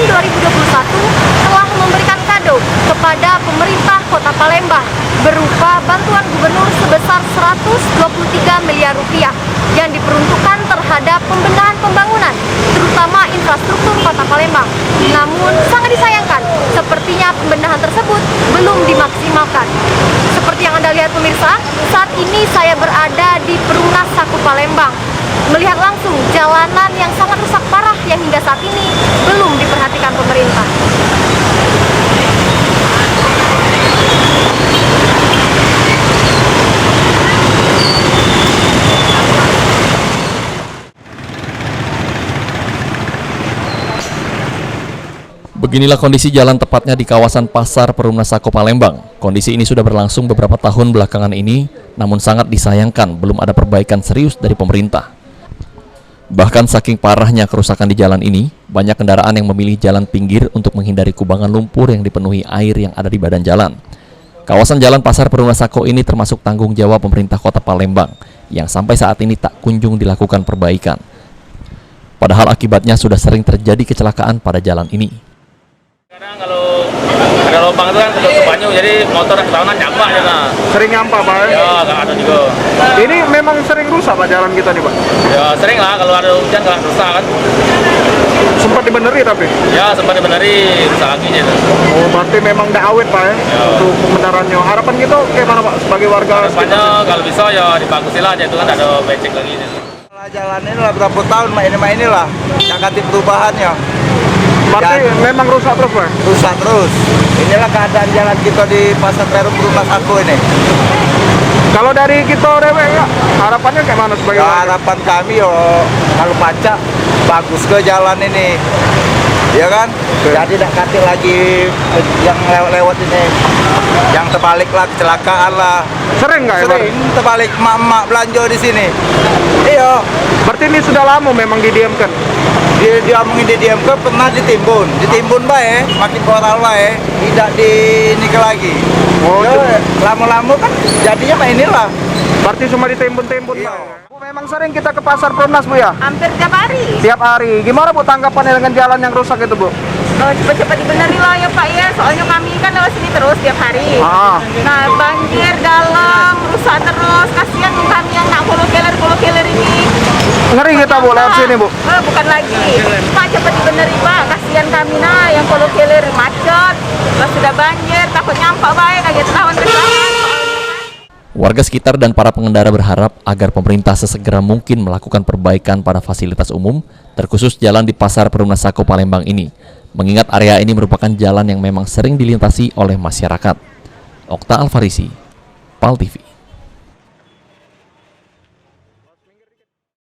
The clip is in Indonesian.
2021 telah memberikan kado kepada pemerintah Kota Palembang berupa bantuan gubernur sebesar 123 miliar rupiah yang diperuntukkan terhadap pembenahan pembangunan, terutama infrastruktur Kota Palembang. Namun sangat disayangkan, sepertinya pembenahan tersebut belum dimaksimalkan. Seperti yang Anda lihat pemirsa, saat ini saya berada di Perumnas Saku Palembang, melihat langsung jalanan yang sangat rusak parah yang hingga saat ini belum diperhatikan pemerintah. Beginilah kondisi jalan tepatnya di kawasan Pasar Perumnas Saku Palembang. Kondisi ini sudah berlangsung beberapa tahun belakangan ini, namun sangat disayangkan belum ada perbaikan serius dari pemerintah. Bahkan saking parahnya kerusakan di jalan ini, banyak kendaraan yang memilih jalan pinggir untuk menghindari kubangan lumpur yang dipenuhi air yang ada di badan jalan. Kawasan jalan Pasar Perumnas Saku ini termasuk tanggung jawab pemerintah Kota Palembang, yang sampai saat ini tak kunjung dilakukan perbaikan. Padahal akibatnya sudah sering terjadi kecelakaan pada jalan ini. Kadang kalau ada lubang itu kan ketutup banyu, jadi motor ketahuan nyampah ya lah. Sering nyampah Pak? Ya, kan ada juga. Ini memang sering rusak Pak jalan kita nih Pak? Ya sering lah, kalau ada hujan kan rusak kan. Sempat dibeneri tapi? Ya sempat dibeneri, rusak lagi gitu. Oh berarti memang udah awet Pak ya? Untuk pembenarannya. Harapan kita gimana Pak sebagai warga? Harapannya kalau bisa ya dibagusin lah aja, itu kan ada becek lagi gitu. Jalan ini lah berapa tahun inilah yang ganti perubahannya. Berarti memang rusak terus Pak? Rusak terus. Inilah keadaan jalan kita di Pasar Perumnas Saku ini. Kalau dari kita ya, harapannya kayak mana sebagai warga? Harapan kami kalau pacak bagus ke jalan ini, ya kan? Jadi tidak katil lagi yang lewat ini, yang terbalik lah, kecelakaan lah. Sering nggak ya? Sering terbalik emak-emak belanja di sini. Iya. Berarti ini sudah lama memang didiamkan? Didiamkan pernah ditimbun baik, makin koral baik, tidak dinikah lagi. Oh, lama-lama kan jadinya inilah. Berarti cuma ditimbun-timbun Iya. Pak? Bu, memang sering kita ke Pasar Perumnas Bu ya? Hampir tiap hari. Tiap hari. Gimana Bu tanggapannya dengan jalan yang rusak itu Bu? Cepat-cepat dibenerin lah ya Pak ya, soalnya kami kan lewat sini terus tiap hari. Nah banjir dalam, rusak terus, kasihan kami yang nak pulau keler ini. Ngeri kita Bu lewat sini Bu? Bukan lagi, Pak cepat dibenerin Pak, kasihan kami nah yang pulau keler macet, pas sudah banjir takut nyampak baik kayak tahun kecelakaan. Warga sekitar dan para pengendara berharap agar pemerintah sesegera mungkin melakukan perbaikan pada fasilitas umum, terkhusus jalan di Pasar Perumnas Saku Palembang ini, mengingat area ini merupakan jalan yang memang sering dilintasi oleh masyarakat. Okta Alfarisi, PAL TV.